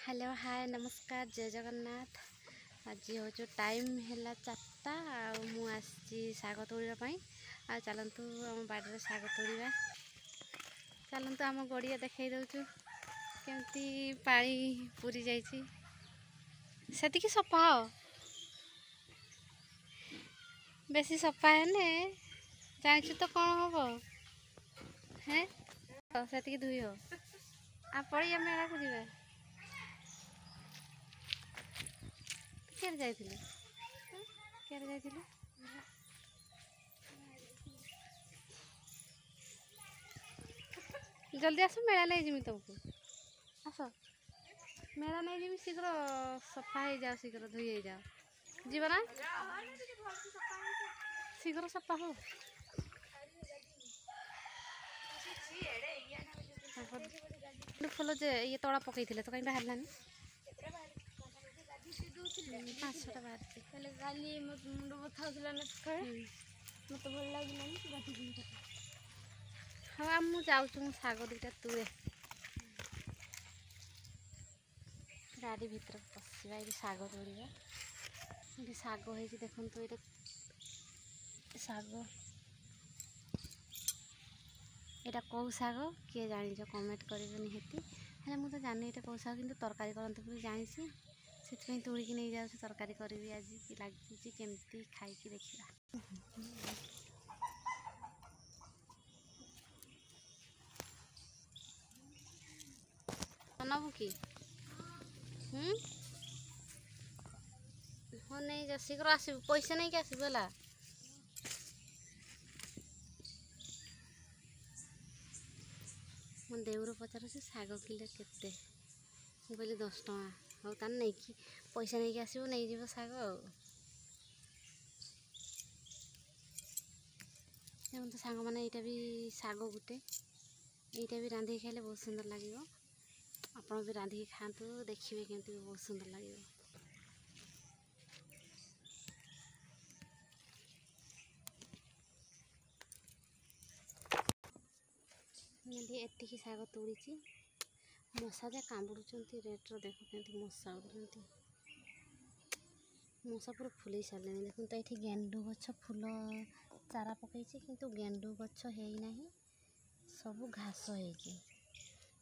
Hello hi नमस्कार जय जगन्नाथ। आज हूँ टाइम है 4टा आसी शाग तोड़ापी चलतु आम बाड़ी शाग तोड़ा चलतु आम गड़िया देखई दौचु केमती पानी पूरी जाइए से सफा हो बेसी सफा है जाचु तो कौन हम हैं से धुई हो आ पड़िया मेला को जा केर जाइथिले केर जाइथिले जल्दी आस मेला नहीं जिमी तुमको आस मेला नहीं जिमी शीघ्र सफा हो जाओ शीघ्र धुई हो जाओ जीव ना शीघ्र सफा हो फुल जे ये तला पकई तो कहीं बाहर लानी 5-6टा बाहर खाली मुंड बथा होता ना सकाଳେ मत भल लगे हाँ मुझे जाऊँ शाग दुटा तुए गाड़ी भीतर पशा ये शाग तोड़ा ये शाग हो देखो ये शाग यहाँ कौ शाग किए जानी कमेंट करेंगे निहाती है मुझे जानी ये कौ शाग कि तरकारी करते भी जानी से तोड़िकी नहीं जाऊँ तरकारी करी आज लगे केमती खाई देखा नबू कि हाँ नहीं जा शीघ्र आस पैसा नहीं कि आसला मो देवर पचार से शाग किलो केते कहली 10 टଙ୍କା हाँ तार नहीं कि पैसा नहीं कि आसो नहीं जीव शाग तो सांग मैंने यहाँ भी शाग गोटे यहाँ भी रांधिक खाइले बहुत सुंदर लगे आप भी रांधिक खातु देखिए केमती बहुत सुंदर लगे एतिकी शाग तोड़ी मशा जे कामुड़ुंट रेट्र देख के मशा उड़ुंट मशा पूरा फुल सारे देखो तो ये गेंडु गछ फूल चारा पकई किंतु गेंडु गछ है सब घास हो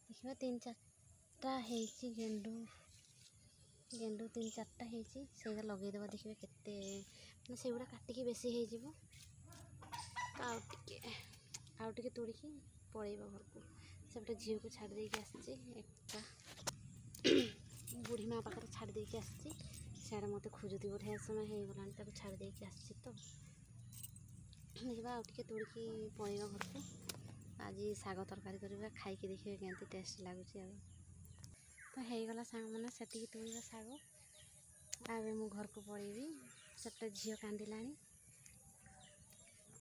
देखिए 3-4टा है गेंडु गेंडु 3-4टा है लगेदेवा देखिए केते से गुड़ा काटिकी बेसी हो आउटे तोड़िकी पड़ेगा घर को सेपटे झील को छाड़ देके आसची बुढ़ी माँ पाखे छाड़ देके आसची सियाड़े मत खोजुती बढ़िया समय हो गला छाड़ देके आसची तो देखा आउटे तोड़िकी पड़ेगा घर को आज शाग तरकारी करवा खाई देखिए केमती टेस्ट लगुच तो होगला सांग मैंने से तोड़ा शाग आ घर को पड़ेबी सेपटे झील कांदिलानी